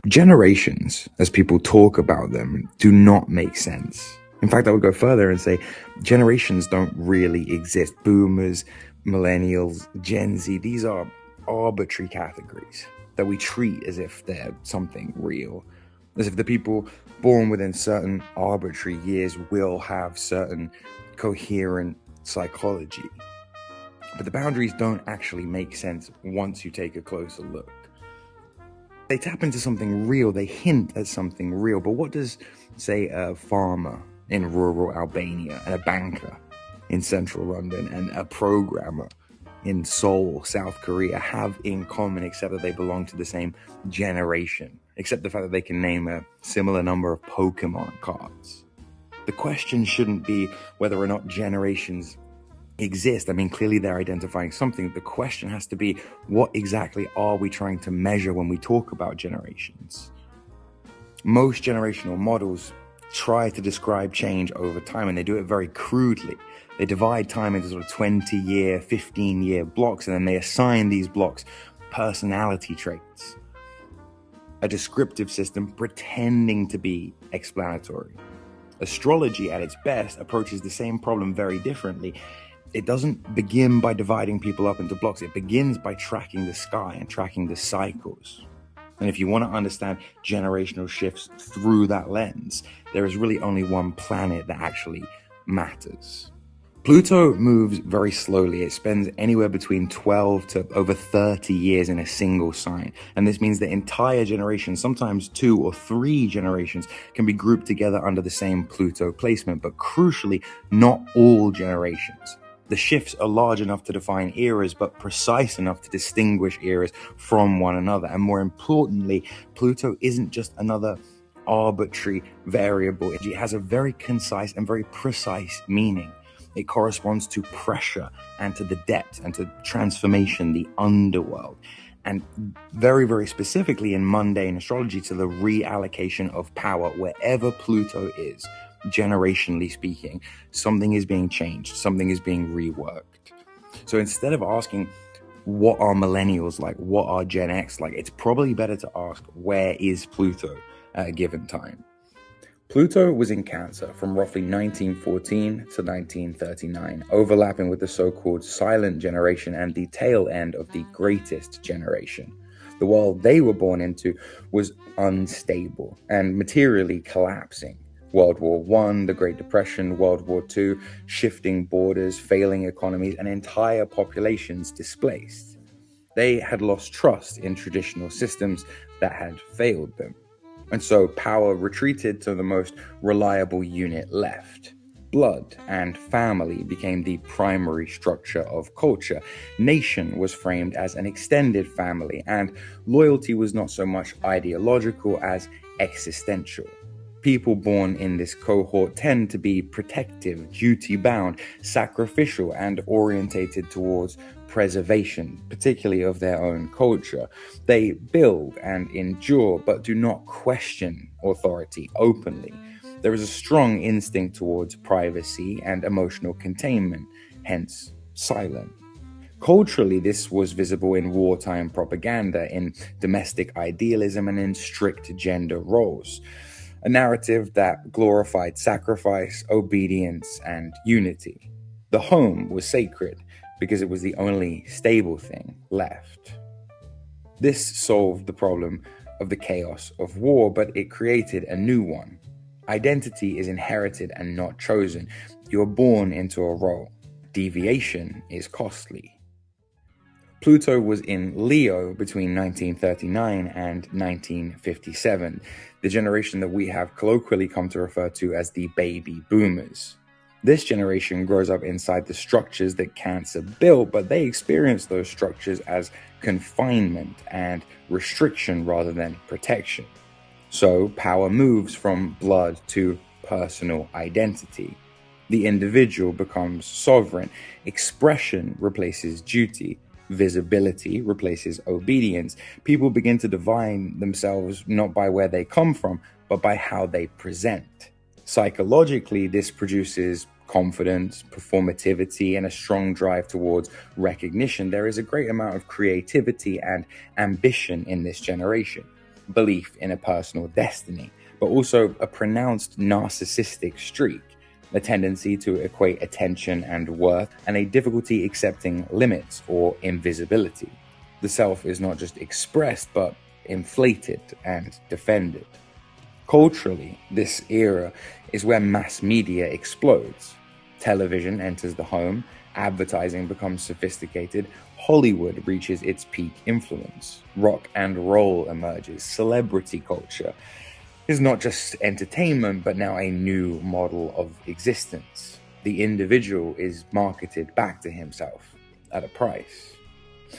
Generations, as people talk about them, do not make sense. In fact, I would go further and say generations don't really exist. Boomers, millennials, Gen Z, these are arbitrary categories that we treat as if they're something real, as if the people born within certain arbitrary years will have certain coherent psychology. But the boundaries don't actually make sense once you take a closer look. They tap into something real, they hint at something real, but what does, say, a farmer in rural Albania and a banker in central London and a programmer in Seoul, South Korea have in common, except that they belong to the same generation, except the fact that they can name a similar number of Pokemon cards? The question shouldn't be whether or not generations exist. I mean, clearly they're identifying something. The question has to be, what exactly are we trying to measure when we talk about generations? Most generational models try to describe change over time, and they do it very crudely. They divide time into sort of 20-year, 15-year blocks, and then they assign these blocks personality traits. A descriptive system pretending to be explanatory. Astrology, at its best, approaches the same problem very differently. It doesn't begin by dividing people up into blocks. It begins by tracking the sky and tracking the cycles. And if you want to understand generational shifts through that lens, there is really only one planet that actually matters. Pluto moves very slowly. It spends anywhere between 12 to over 30 years in a single sign. And this means that entire generations, sometimes 2 or 3 generations, can be grouped together under the same Pluto placement. But crucially, not all generations. The shifts are large enough to define eras, but precise enough to distinguish eras from one another. And more importantly, Pluto isn't just another arbitrary variable. It has a very concise and very precise meaning. It corresponds to pressure and to the depth and to transformation, the underworld. And very, very specifically in mundane astrology, to the reallocation of power wherever Pluto is. Generationally speaking, something is being changed, something is being reworked. So instead of asking, what are millennials like, what are Gen X like, it's probably better to ask, where is Pluto at a given time? Pluto was in Cancer from roughly 1914 to 1939, overlapping with the so-called silent generation and the tail end of the greatest generation. The world they were born into was unstable and materially collapsing. World War I, the Great Depression, World War II, shifting borders, failing economies, and entire populations displaced. They had lost trust in traditional systems that had failed them. And so power retreated to the most reliable unit left. Blood and family became the primary structure of culture. Nation was framed as an extended family, and loyalty was not so much ideological as existential. People born in this cohort tend to be protective, duty-bound, sacrificial, and orientated towards preservation, particularly of their own culture. They build and endure, but do not question authority openly. There is a strong instinct towards privacy and emotional containment, hence silent. Culturally, this was visible in wartime propaganda, in domestic idealism, and in strict gender roles. A narrative that glorified sacrifice, obedience, and unity. The home was sacred because it was the only stable thing left. This solved the problem of the chaos of war, but it created a new one. Identity is inherited and not chosen. You are born into a role. Deviation is costly. Pluto was in Leo between 1939 and 1957, the generation that we have colloquially come to refer to as the baby boomers. This generation grows up inside the structures that Cancer built, but they experience those structures as confinement and restriction rather than protection. So power moves from blood to personal identity. The individual becomes sovereign. Expression replaces duty. Visibility replaces obedience. People begin to define themselves not by where they come from, but by how they present. Psychologically, this produces confidence, performativity, and a strong drive towards recognition. There is a great amount of creativity and ambition in this generation. belief in a personal destiny, but also a pronounced narcissistic streak, a tendency to equate attention and worth, and a difficulty accepting limits or invisibility. The self is not just expressed, but inflated and defended. Culturally, this era is where mass media explodes. Television enters the home, advertising becomes sophisticated, Hollywood reaches its peak influence, rock and roll emerges, celebrity culture is not just entertainment, but now a new model of existence. The individual is marketed back to himself at a price.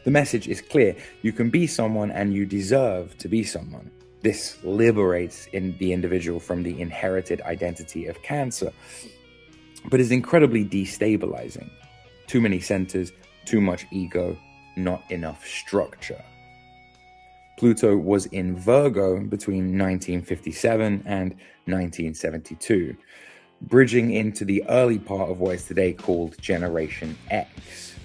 The message is clear: you can be someone and you deserve to be someone. This liberates the individual from the inherited identity of Cancer, but is incredibly destabilizing. Too many centers, too much ego, not enough structure. Pluto was in Virgo between 1957 and 1972, bridging into the early part of what is today called Generation X.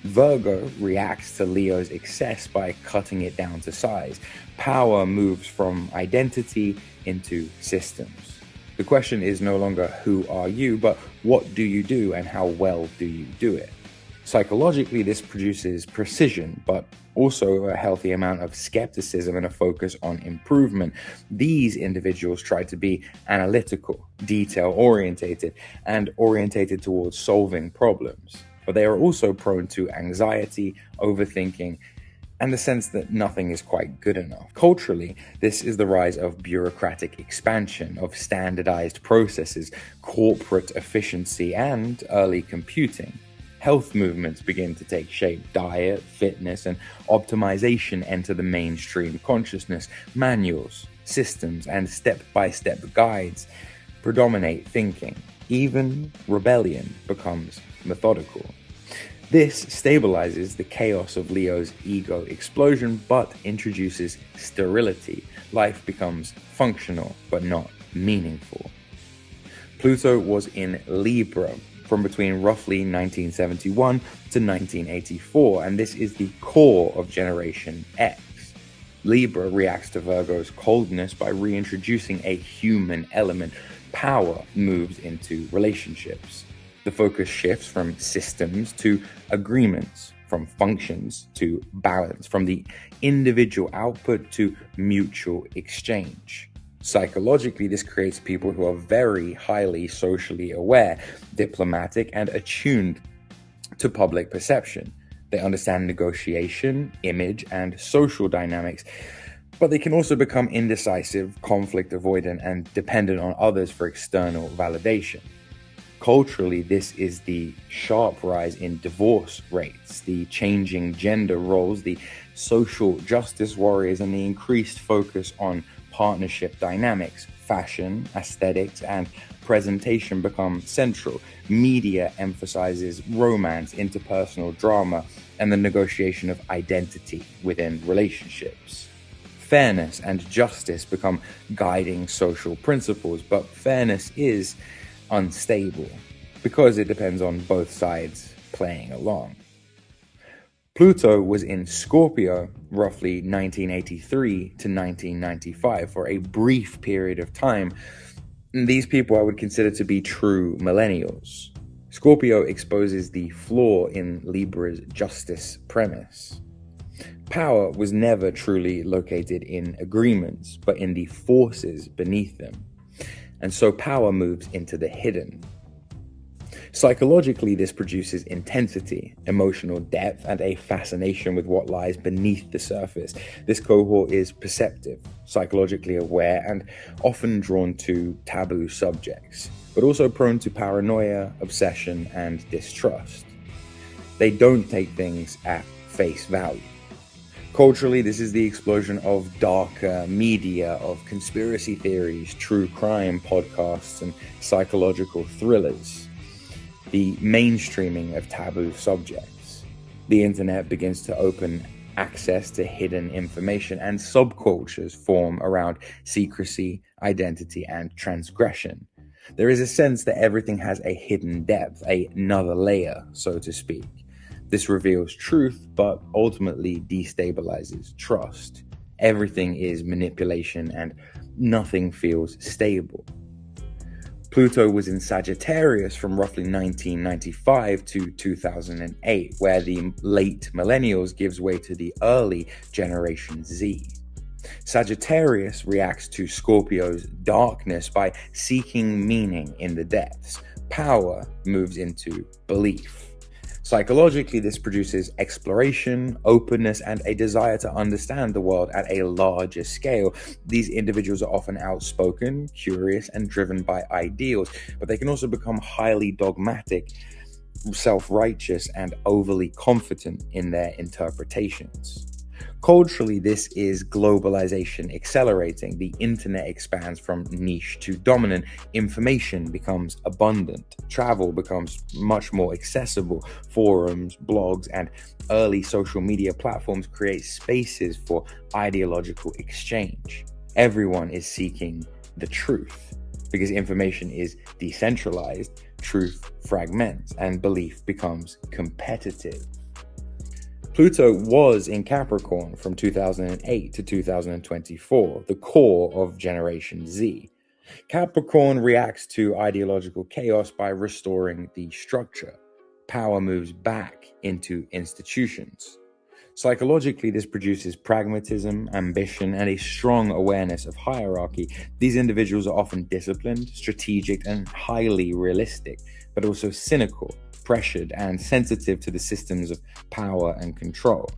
Virgo reacts to Leo's excess by cutting it down to size. Power moves from identity into systems. The question is no longer who are you, but what do you do and how well do you do it? Psychologically, this produces precision, but also a healthy amount of skepticism and a focus on improvement. These individuals try to be analytical, detail-orientated, and orientated towards solving problems. But they are also prone to anxiety, overthinking, and the sense that nothing is quite good enough. Culturally, this is the rise of bureaucratic expansion, of standardized processes, corporate efficiency, and early computing. Health movements begin to take shape. Diet, fitness, and optimization enter the mainstream consciousness. Manuals, systems, and step-by-step guides predominate thinking. Even rebellion becomes methodical. This stabilizes the chaos of Leo's ego explosion, but introduces sterility. Life becomes functional, but not meaningful. Pluto was in Libra from between roughly 1971 to 1984, and this is the core of Generation X. Libra reacts to Virgo's coldness by reintroducing a human element. Power moves into relationships. The focus shifts from systems to agreements, from functions to balance, from the individual output to mutual exchange. Psychologically, this creates people who are very highly socially aware, diplomatic, and attuned to public perception. They understand negotiation, image, and social dynamics, but they can also become indecisive, conflict avoidant, and dependent on others for external validation. Culturally, this is the sharp rise in divorce rates, the changing gender roles, the social justice warriors, and the increased focus on partnership dynamics. Fashion, aesthetics, and presentation become central. Media emphasizes romance, interpersonal drama, and the negotiation of identity within relationships. Fairness and justice become guiding social principles, but fairness is unstable because it depends on both sides playing along. Pluto was in Scorpio roughly 1983 to 1995 for a brief period of time. And these people I would consider to be true millennials. Scorpio exposes the flaw in Libra's justice premise. Power was never truly located in agreements, but in the forces beneath them. And so power moves into the hidden. Psychologically, this produces intensity, emotional depth, and a fascination with what lies beneath the surface. This cohort is perceptive, psychologically aware, and often drawn to taboo subjects, but also prone to paranoia, obsession, and distrust. They don't take things at face value. Culturally, this is the explosion of darker media, of conspiracy theories, true crime podcasts, and psychological thrillers. The mainstreaming of taboo subjects. The internet begins to open access to hidden information, and subcultures form around secrecy, identity, and transgression. There is a sense that everything has a hidden depth, another layer, so to speak. This reveals truth, but ultimately destabilizes trust. Everything is manipulation and nothing feels stable. Pluto was in Sagittarius from roughly 1995 to 2008, where the late Millennials gives way to the early Generation Z. Sagittarius reacts to Scorpio's darkness by seeking meaning in the depths. Power moves into belief. Psychologically, this produces exploration, openness, and a desire to understand the world at a larger scale. These individuals are often outspoken, curious, and driven by ideals, but they can also become highly dogmatic, self-righteous, and overly confident in their interpretations. Culturally, this is globalization accelerating. The internet expands from niche to dominant. Information becomes abundant. Travel becomes much more accessible. Forums, blogs, and early social media platforms create spaces for ideological exchange. Everyone is seeking the truth because information is decentralized, truth fragments, and belief becomes competitive. Pluto was in Capricorn from 2008 to 2024, the core of Generation Z. Capricorn reacts to ideological chaos by restoring the structure. Power moves back into institutions. Psychologically, this produces pragmatism, ambition, and a strong awareness of hierarchy. These individuals are often disciplined, strategic, and highly realistic, but also cynical, pressured, and sensitive to the systems of power and control.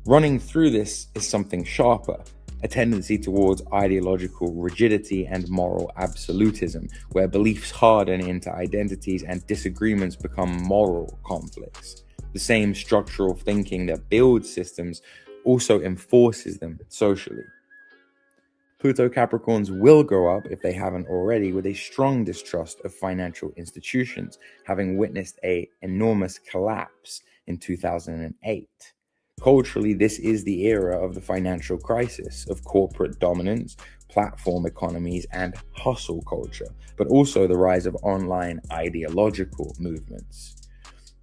Running through this is something sharper, a tendency towards ideological rigidity and moral absolutism, where beliefs harden into identities and disagreements become moral conflicts. The same structural thinking that builds systems also enforces them socially. Pluto Capricorns will grow up, if they haven't already, with a strong distrust of financial institutions, having witnessed an enormous collapse in 2008. Culturally, this is the era of the financial crisis, of corporate dominance, platform economies, and hustle culture, but also the rise of online ideological movements,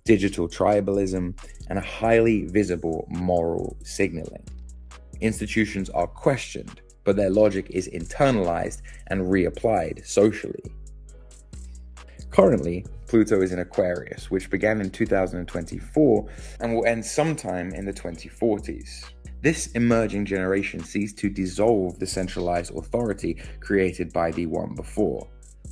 digital tribalism, and a highly visible moral signaling. Institutions are questioned, but their logic is internalized and reapplied socially. Currently, Pluto is in Aquarius, which began in 2024 and will end sometime in the 2040s. This emerging generation seeks to dissolve the centralized authority created by the one before.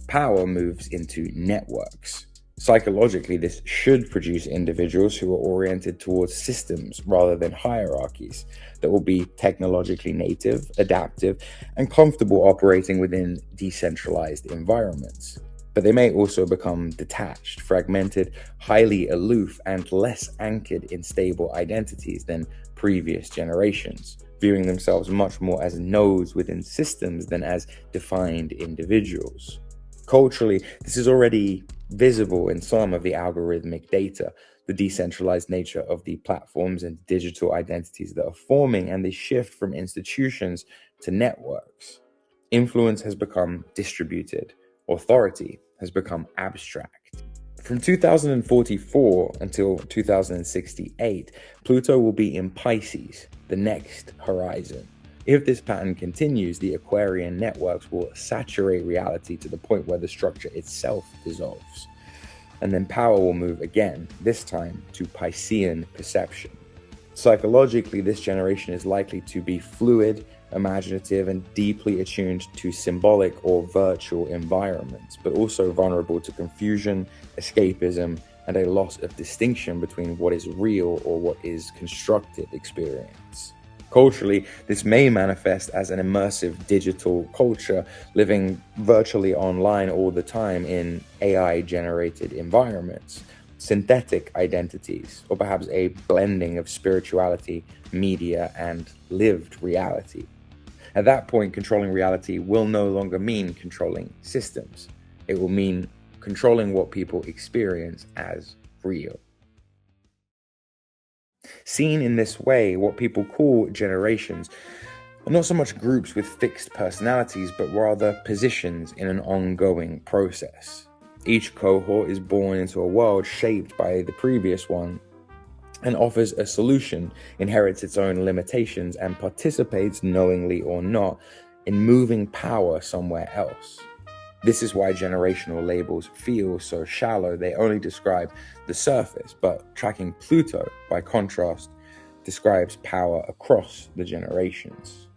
Power moves into networks. Psychologically, this should produce individuals who are oriented towards systems rather than hierarchies, that will be technologically native, adaptive, and comfortable operating within decentralized environments. But they may also become detached, fragmented, highly aloof, and less anchored in stable identities than previous generations, viewing themselves much more as nodes within systems than as defined individuals. Culturally, this is already visible in some of the algorithmic data, the decentralized nature of the platforms and digital identities that are forming, and the shift from institutions to networks. Influence has become distributed. Authority has become abstract. From 2044 until 2068, Pluto will be in Pisces, the next horizon. If this pattern continues, the Aquarian networks will saturate reality to the point where the structure itself dissolves. And then power will move again, this time to Piscean perception. Psychologically, this generation is likely to be fluid, imaginative, and deeply attuned to symbolic or virtual environments, but also vulnerable to confusion, escapism, and a loss of distinction between what is real or what is constructed experience. Culturally, this may manifest as an immersive digital culture, living virtually online all the time in AI-generated environments, synthetic identities, or perhaps a blending of spirituality, media, and lived reality. At that point, controlling reality will no longer mean controlling systems. It will mean controlling what people experience as real. Seen in this way, what people call generations are not so much groups with fixed personalities, but rather positions in an ongoing process. Each cohort is born into a world shaped by the previous one, and offers a solution, inherits its own limitations, and participates, knowingly or not, in moving power somewhere else. This is why generational labels feel so shallow. They only describe the surface, but tracking Pluto, by contrast, describes power across the generations.